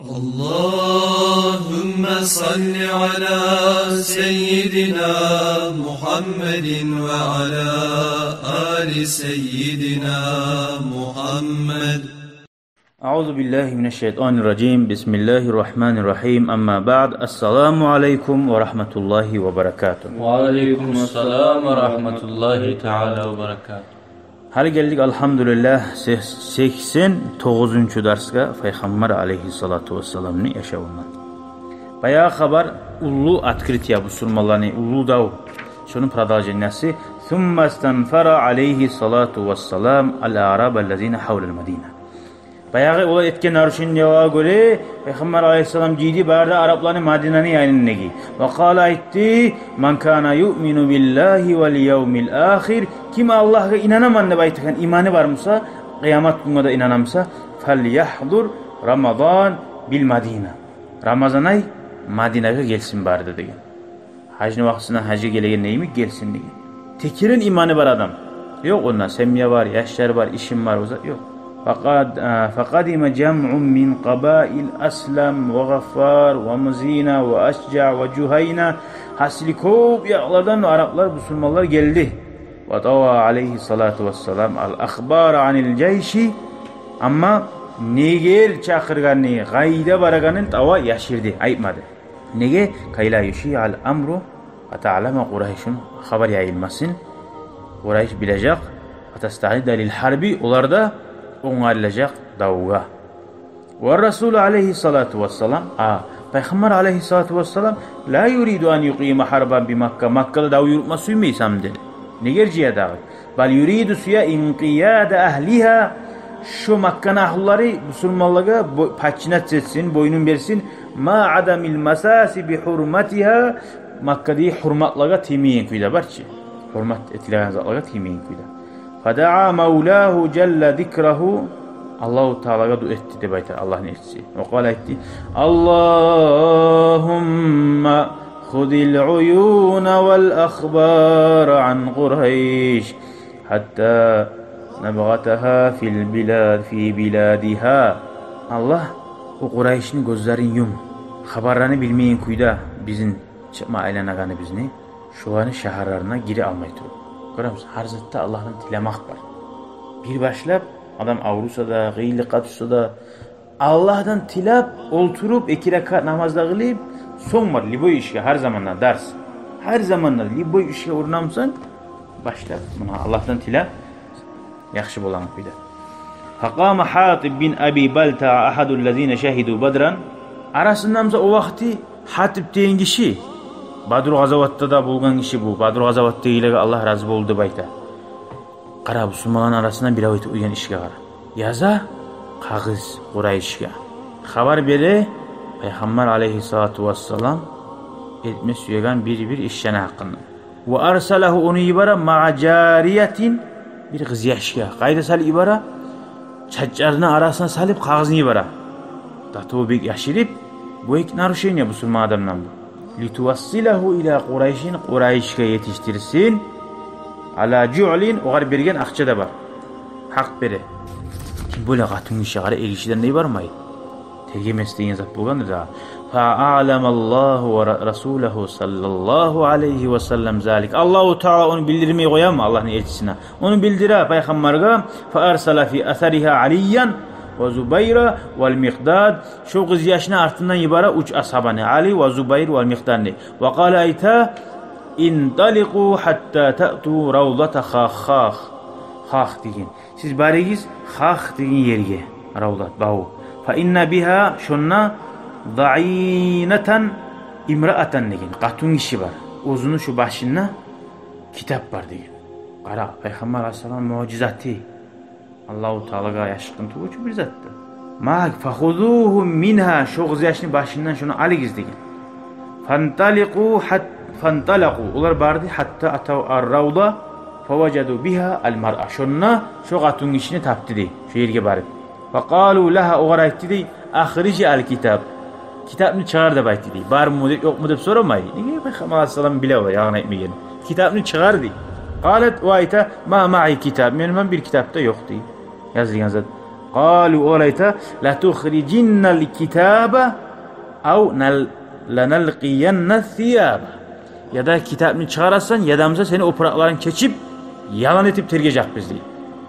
اللهم صل على سيدنا محمد وعلى آل سيدنا محمد. أعوذ بالله من الشيطان الرجيم. بسم الله الرحمن الرحيم. أما بعد. السلام عليكم ورحمة الله وبركاته. وعليكم السلام ورحمة الله تعالى وبركاته. Hali geldik elhamdülillah 89. dersga Peygamber aleyhissalatu vesselam'ın yaşamından. Bayağı haber ullu открытие Müslümanların ullu dav. Şunun продолжениесі. ثم استنفر عليه الصلاة والسلام الأعراب الذين حول المدينة. Bayağı ola etken naruşinliğe göre Peygamber aleyhisselam giydi barda Arapların Medine'nin yayınındaki. Ve kâla etti man kana yu'minu billahi vel yevmil ahir. Kim Allah'a inanamanla baytıkan imanı varmasa, kıyamet gününe de inanamsa fel yahdur Ramazan bil Medine. Ramazan ay Medine'ye gelsin barda degen. Hacın vaxtına hacı gelegen neymi gelsin degen. Tekirin imanı var adam. Yok ondan semya var, yaşlar var, işim var yok. فقدم جمع من قبائل أسلم وغفار ومزينة وأشجع وجهينة hasili kop yağlardan Araplar, Müslümanlar geldi. وطوى عليه الصلاة والسلام الأخبار عن الجيش ama neger çakırganı, gayda baraganın tava yaşirdi, ayıpmadı. Nege kayla yuşi al amru ve ta'lama Kureyş'un haber yayılmasın. Kureyş bilecek ve testahide lil harbi, onlar da onarılacak davga. Ve Resul aleyhissalatu vesselam Peygamber aleyhissalatu vesselam la yuridu an yuqime harban bi Makka. Makka'da dav yürütması mıysam dedi. Ne gerciye dağı? Bal yuridu suya inqiyade ahliha. Şu Makka'nın ahulları Müslümanlığa paçinat etsin, boynun versin. Ma adamil masasi bi hurmatiha. Makka'da hurmatlığa temiyen kuyda barçı. Hurmat etilen zatlığa temiyen kuyda. Fada'a mevlahu celle zikrehu. Allahu Teala'ya dua etti de bayta Allah'ın elçisi. Ve kâle etti. Allahümme khudil uyûne vel akhbar an Kureyş hatta nebgataha fil bilad fi biladiha. Allah o Kureyş'in gözlerini yum. Haberlerini bilmeyin kuyda bizim çıkma aylanağını bizni şu anı şehirlerine geri almayı durur. Görüyor musun? Her zatta Allah'ın tilamak var. Bir başlap adam Avrupa'da, gıyli Katısu'da Allah'tan tilap, oturup 2 rekat namazda kılıp son var. Liboy işe her zamanlar ders. Her zamanlar liboy işe uğrunamsan başlap. Buna Allah'tan tilap yakşı bolan kuyda. Faqama Hatib bin Abi Balta'a ahadullezine şehidu Badran. Arasındamsa o vakti Hatib deyin kişi. Badr gazavatta da bulgan kişi bu. Badr gazavatta ile Allah razı oldu bayta. Qara Müslümanların arasından bir avayt uyan işe qara. Yaza qağız Qurayşga. Xabar bere Peygamber aleyhissalatu vesselam etme süyegan bir işşene hakkında. Ve arsalahu onu ibara ma'a cariyetin bir kız yaşga. Qayda sal ibara çaçarına arasına salip qağızını ibara. Datu bek yaşirip bu ek naruşenya Müslüman adamdan bu. Lituvassilahu ila Qurayş'in Qurayş'e yetiştirsin. Ala cu'lin oğar bergen akça da var. Hak bere. Kim böyle qatın işare egişiden ne var mı? Tergemesdeyin zat bolgandır da. Fa'alamallahu ve rasuluhu sallallahu aleyhi ve sellem zalik. Allahu Teala onu bildirmeyi koyar mı Allah'ın elçisine? Onu bildire Peygamber'e. Fa arsala fi asariha Aliyan ve Zubayra vel Miqdad. Şu kız yaşına artından ibara uç ashabani Ali ve Zubayr vel Miqdad. Ve qala ayta intaliqu hatta ta'tu ravdata khakh. Khakh deyin. Siz barigiz khakh deyin yerge. Ravdat bahu. Fa inna biha şunna da'inatan imra'atan deyin. Qatun kişi var. Uzunu şu başında kitap var deyin. Qara Peygamber aleyhisselam mucizatı. Allahu Teala'ya yaşkın tuğucu bir zattı. Ma fakhuduhu minha şu kız yaşını başından şunu aligiz deyin. Fantaliqu ular bardi hatta atav ar-ravda fawajadu biha al-mar'a. Şunna şu qatun işini taptı dey. Şu yerge barib. Faqalu laha uğraytı dey. Ahriji al-kitab. Kitabını çıkar da baytı dey. Bar mı yok mu deb soramay. Nige Peygamber aleyhisselam bile var yağına etmeyen. Kitabını çıkar dey. Qalet ve ayta ma ma'i kitab. Benim bir kitapta yok dey. Yazılgan zat. قالوا أوليتا لتخرجن الكتاب أو لنلقين الثياب. Ya da kitabını çıkarırsan yadamıza seni o pırakların keçip yalan etip tergecek bizi.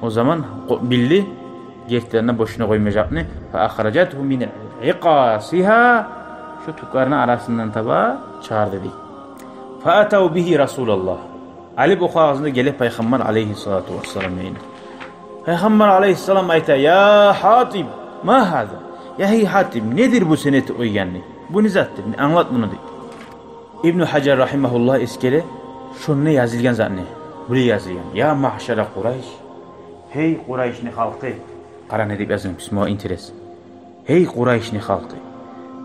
O zaman bildi gerçeklerine boşuna koymayacak ne? فَأَخْرَجَتْهُ مِنْ عِقَاسِهَا şu tuklarının arasından tabağa çağır dedi. فَأَتَوْ بِهِ رَسُولَ اللّٰهِ Ali bu ağzında gelip Peygamber aleyhissalatu vesselam yayına. Peygamber aleyhisselam ayta ya Hatib ma haza? Ya hey Hatib nedir bu seneti uyganlı? Bu nizattır. Anlat bunu dedi. İbn Hacer rahimahullah eskere şunu yazılgan zanne. Bu yazılgan. Ya mahşara Kureyş. Hey Kureyşni halkı. Qaran edip yazın bismillah interes. Hey Kureyşni halkı.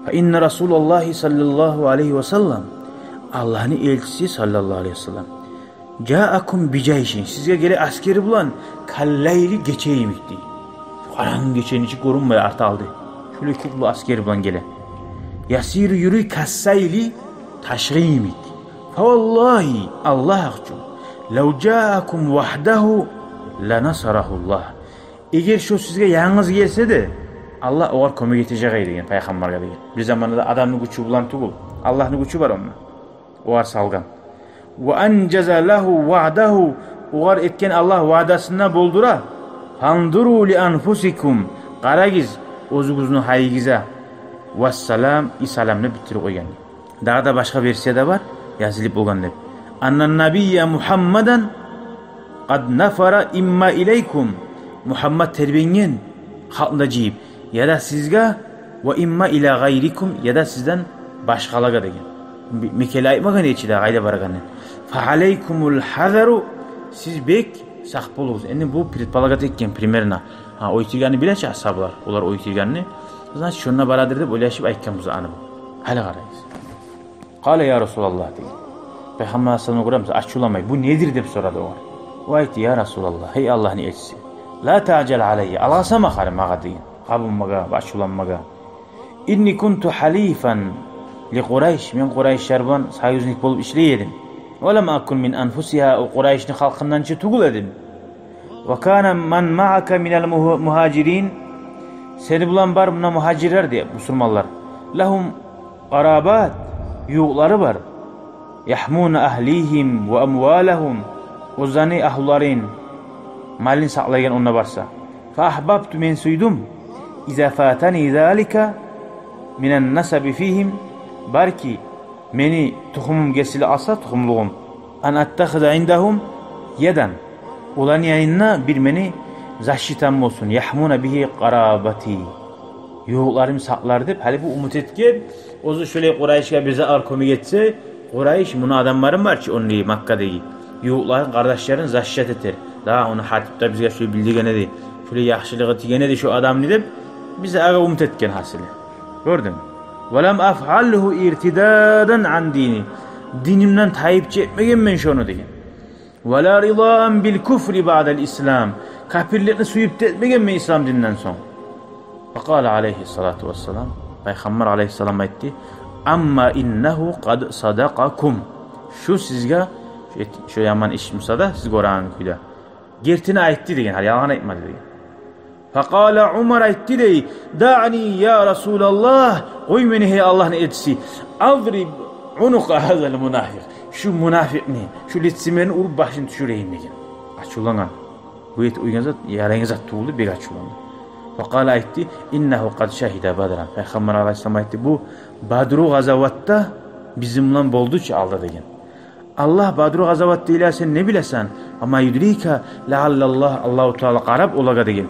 Fa inne Rasulullah sallallahu aleyhi ve sellem Allah'ın elçisi sallallahu aleyhi ve sellem Câakum biceyşin sizge gele askeri bulan kalleyli geçeyim itti. Qaran geçeyin içi korunmaya artı aldı. Şöyle kutlu askeri bulan gele. Yasiru yürü kassayli taşgîmik. Fevallahi Allah akçu. Lev câakum vahdehu lenasarahullah. Eğer şu sizge yalnız gelse de Allah oğar kömük etecek eyleyen Peygamber'e deyin. Bir zamanında adamın gücü bulan tuğul. Allah'ın gücü var onunla. Oğar salgan. Ve enceze lehu va'dahu oğar etken Allah va'dasına boldura. Fanduru li anfusikum. Qaragiz o'zingizning hayyigize. Vesselam isalamni bitirib qo'ygan. Daha da başka versiyada var. Yazılıp bo'lgan deb. Annan nabiyya Muhammadan qad nafara imma ilaykum. Muhammed terbiyingen xalqda jiyib ya da sizga ve imma ila gayrikum ya da sizden başqalarga degan. Mekele aytmagan ichida qayda borganini. Fa alaykumul hazaru siz bek saq bo'lungiz. Endi bu предполагать etgan примерно. Ha o'ytirganini bilachi ashablar. Ular o'ytirganini значит shunga baradir deb o'ylashib aytganmiz ani bu. Hali qaraysiz. Qala ya Rasulullah dedi. Peygamber sallallahu aleyhi ve sellem açılamay. Bu nedir deb so'radi u. O aytdi ya Rasulullah. Hey Allah'ın elçisi. La ta'cel alayya. Alasama xarim mağa deyin. Qabunmaga, açılanmaga. İnni kuntu halifan li Quraysh. Men Qurayshlar bilan soyuznik bo'lib ishlaydim. Ve lam akun min anfusiha. O Qurayshni xalqidan chi tugul edim. Ve kana man ma'aka minal muhacirin. Seni bilan bar buna muhacirler diye Müslümanlar. Lahum qarabat. Yuğları var. Yahmuna ahlihim ve amwalahum. O zani ahluların malin saqlayan ona varsa. Fa ahbabtu men suydum. İza fatani zalika minen nasabi fihim. Barki meni tohumum gesili alsa tohumluğum. An attakhida indahum yadan. Olan yanına bir meni zaşitam olsun. Yahmuna bihi qarabati. Yuğlarım saqlar deb hali bu umut etken ozu şöyle Qurayshga bize arkomi etse Quraysh bunu adamlarım var ki onu Makka'daki yuğların kardeşlerin zaşşat eter. Daha onu Hatip'te bize şöyle bildiğine de şöyle yaxşılığı tigene de şu adam ne deb bize aga umut etken hasili. Gördün mü? Velem af'alhu irtidadan an dini. Dinimden tayyipçi etmegen men şunu degen. Ve la ridaan bil kufri ba'del İslam. Kafirlikni suyup etmegen men İslam dininden son. Fakale aleyhissalatu vesselam. Peygamber aleyhisselam aytti. Amma innehu qad sadaqakum. Şu sizge şu yaman işimsa da siz goran kuyda. Gertini aytti degen. Hali yalan aytmadı degen. Fakale Umar aytti dey. Da'ni ya Resulallah. Oy meni hey Allah'ın elçisi. Adrib unuqa hazel münafik. Şu münafik ne? Şu litsimeni urup başını düşüreyim degen. Açılanan. Bu et uyganza yarayınız tuğulu bir açılanan. Fakale aytti. İnnehu qad şehide badran. Peygamber aleyhisselam aytti. Bu Badru gazavatta bizimle bolduç aldı degen. Allah Badru gazavatta ile sen ne bilesen ama yudrika la'allallah Allahu Teala qarab olaga degen.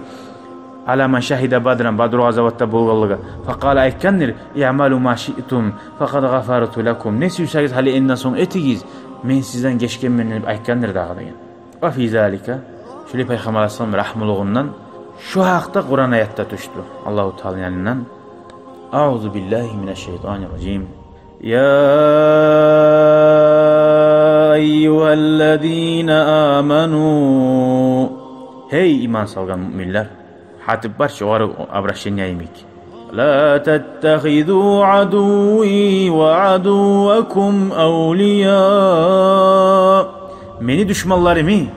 Ala man şehide badran Badru gazavatta bolganlığı. Fakale aytkandir. İ'malu ma şi'tum faqad ghafartu lakum. Ne süysagiz hali endan soň etigiz. Men sizden geçkenmen aytkandir dağı degen. Wa fi zalika şöyle Peygamber aleyhisselam rahmuluğundan şu haqda Kur'an ayette düştü. Allahu Teala yanından. Euzu billahi mineşşeytanirracim. Ya eyyühellezine amenu. Hey iman salgan müminler. Hatip var şu var abraşen yayımik. La tettehidu aduvi ve aduvakum evliya. Meni düşmanlarımı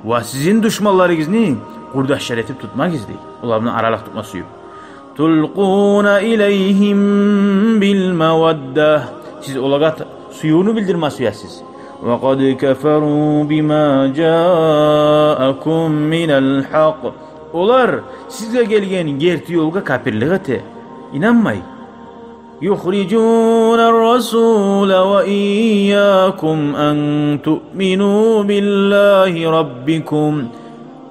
ve sizin düşmanlarınızı Qurdaşlar etip tutmağız değil. Ularla aralıq tutması yok. Tulquna ileyhim bil mawaddah. Siz olağa suyunu bildirməsiyəsiz. Ve qad keferu bima ja'akum minel haq. Onlar sizə gələn gerti yolga kafirlik etdi. İnanmay. يخرجون الرسول وإياكم أن تؤمنوا بالله ربكم.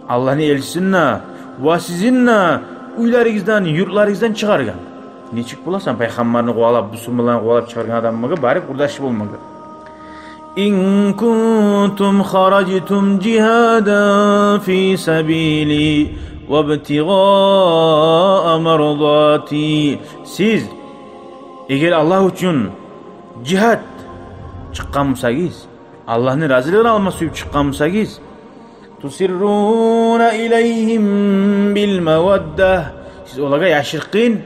Allah'ın elçisinna ve sizinna uylarınızdan, yurtlarınızdan çıkargan. Ne çık bulasan peygamberini kovalap, Müslümanlarını kovalap çıkargan adammaga bari kurdaşı bulmaga. İn kuntum haractum cihadan fi sabili ve ibtigaa mardati. Siz eğer Allah için cihat çıkkanmışsınız, Allah'ın razılığını alması için çıkkanmışsınız, tusirruna ileyhim bil mawaddah. Siz olaga yaşırqın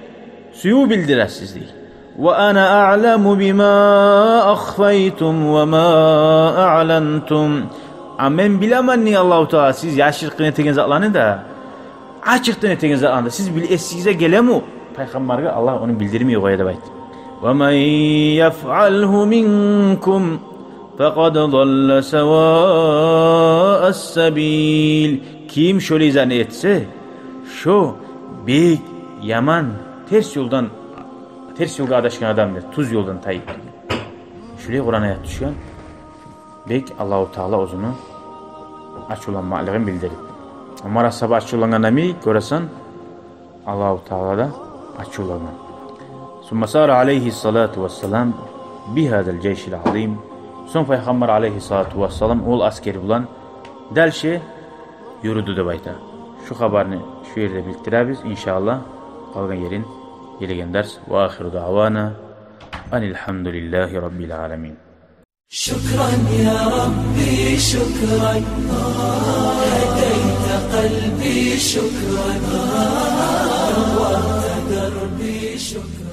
suyu bildirəsiz deyil. Ve ana a'lamu bima akhfaytum ve ma a'lantum. Amen bilemem ni Allah-u Teala siz yaşırqın etegen zatlarını da açıqdan etegen zatlarını da siz biləsizə gəlemu. Peygamberge Allah onu bildirmiyor qoya da bayt. Ve men yef'alhu minkum فَقَدْ ضَلَّ سَوَاءَ السَّبِيلِ. Kim şöyle izah etse, şu büyük, yaman, ters yolga adaşkan adamdır. Tuz yoldan tayyip. Şöyle Kur'an ayet düşen, büyük Allah-u Teala ozunu açılanmalığını bildirir. Ama rasabı açılanan adamı görürsen, Allah-u Teala da açılanan. ثُمَّ سَارَ عَلَيْهِ الصَّلَاةُ وَالسَّلَامُ بِهَذَا الْجَيْشِ الْعَظِيمِ. Son Peygamber aleyhissalatu vesselam ol askeri bulan delşe yürüdü de bayta. Şu haberini şu yerde bildirəbiz inşallah. Kalgan yerin yelegen ders. Ve ahiru davana anilhamdülillahi rabbil alemin. Şükran ya Rabbi şükran. Hedeyte kalbi şükran. Nawarte derbi şükran.